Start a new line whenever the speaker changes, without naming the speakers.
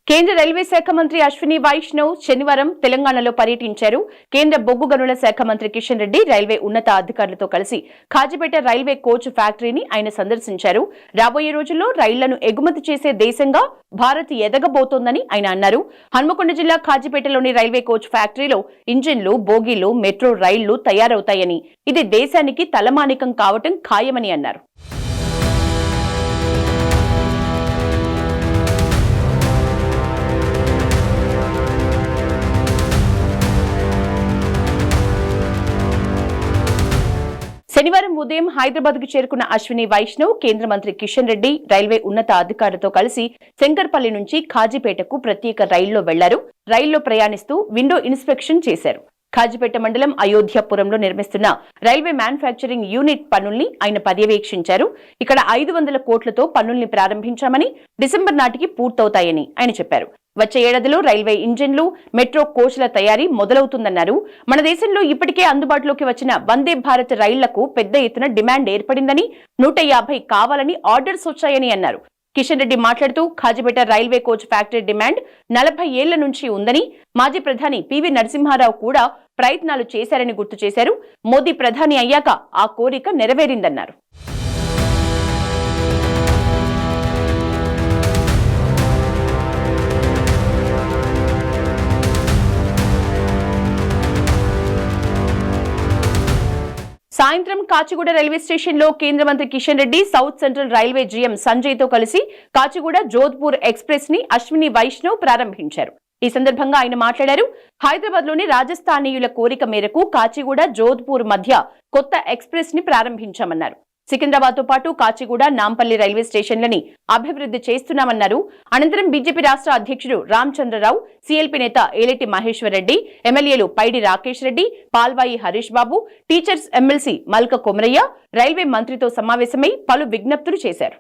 కేంద్ర రైల్వే శాఖ మంత్రి అశ్విని వైష్ణవ్ శనివారం తెలంగాణలో పర్యటించారు. కేంద్ర బొగ్గు గనుల శాఖ మంత్రి కిషన్ రెడ్డి రైల్వే ఉన్నత అధికారులతో కలిసి కాజీపేట రైల్వే కోచ్ ఫ్యాక్టరీని ఆయన సందర్శించారు. రాబోయే రోజుల్లో రైళ్లను ఎగుమతి చేసే దేశంగా భారత్ ఎదగబోతోందని ఆయన అన్నారు. హన్మకొండ జిల్లా కాజీపేటలోని రైల్వే కోచ్ ఫ్యాక్టరీలో ఇంజిన్లు, బోగీలు, మెట్రో రైళ్లు తయారవుతాయని, ఇది దేశానికి తలమానికం కావటం ఖాయమని అన్నారు. శనివారం ఉదయం హైదరాబాద్ కు చేరుకున్న అశ్విని వైష్ణవ్ కేంద్ర మంత్రి కిషన్ రెడ్డి రైల్వే ఉన్నత అధికారులతో కలిసి శంకర్పల్లి నుంచి కాజీపేటకు ప్రత్యేక రైల్లో వెళ్లారు. రైల్లో ప్రయాణిస్తూ విండో ఇన్స్పెక్షన్ చేశారు. కాజీపేట మండలం అయోధ్యాపురంలో నిర్మిస్తున్న రైల్వే మ్యానుఫ్యాక్చరింగ్ యూనిట్ పనుల్ని ఆయన పర్యవేక్షించారు. ఇక్కడ 500 కోట్లతో పనుల్ని ప్రారంభించామని, డిసెంబర్ నాటికి పూర్తవుతాయని ఆయన చెప్పారు. వచ్చే ఏడాదిలో రైల్వే ఇంజిన్లు, మెట్రో కోచ్ల తయారీ మొదలవుతుందన్నారు. మన దేశంలో ఇప్పటికే అందుబాటులోకి వచ్చిన వందే భారత్ రైళ్లకు పెద్ద ఎత్తున డిమాండ్ ఏర్పడిందని, 150 కావాలని ఆర్డర్స్ వచ్చాయని అన్నారు. కిషన్ రెడ్డి మాట్లాడుతూ Kazipet railway coach factory demand 40 ఏళ్ల నుంచి ఉందని, మాజీ ప్రధాని పివి నరసింహారావు కూడా ప్రయత్నాలు చేశారని గుర్తు చేశారు. మోదీ ప్రధాని అయ్యాక ఆ కోరిక నెరవేరిందన్నారు. సాయంత్రం కాచిగూడ రైల్వే స్టేషన్ లో కేంద్ర మంత్రి Kishan Reddy south central railway GM Sanjay తో కలిసి కాచిగూడ జోధ్పూర్ ఎక్స్ప్రెస్ ని అశ్విని వైష్ణవ్ ప్రారంభించారు. ఈ సందర్భంగా ఆయన మాట్లాడారు. హైదరాబాద్ లోని రాజస్థానీయుల కోరిక మేరకు కాచిగూడ జోధ్పూర్ మధ్య కొత్త ఎక్స్ప్రెస్ ని ప్రారంభించామన్నారు. సికింద్రాబాద్ తో పాటు కాచిగూడ, నాంపల్లి రైల్వే స్టేషన్లని అభివృద్ధి చేస్తున్నామన్నారు. అనంతరం బీజేపీ రాష్ట్ర అధ్యక్షుడు రామచంద్రరావు, సీఎల్పీ నేత ఏలేటి మహేశ్వర్ రెడ్డి, ఎమ్మెల్యేలు పైడి రాకేష్ రెడ్డి, పాల్వాయి హరీష్ బాబు, teachers MLC Malka Komaraiah railway మంత్రితో సమావేశమై పలు విజ్ఞప్తులు చేశారు.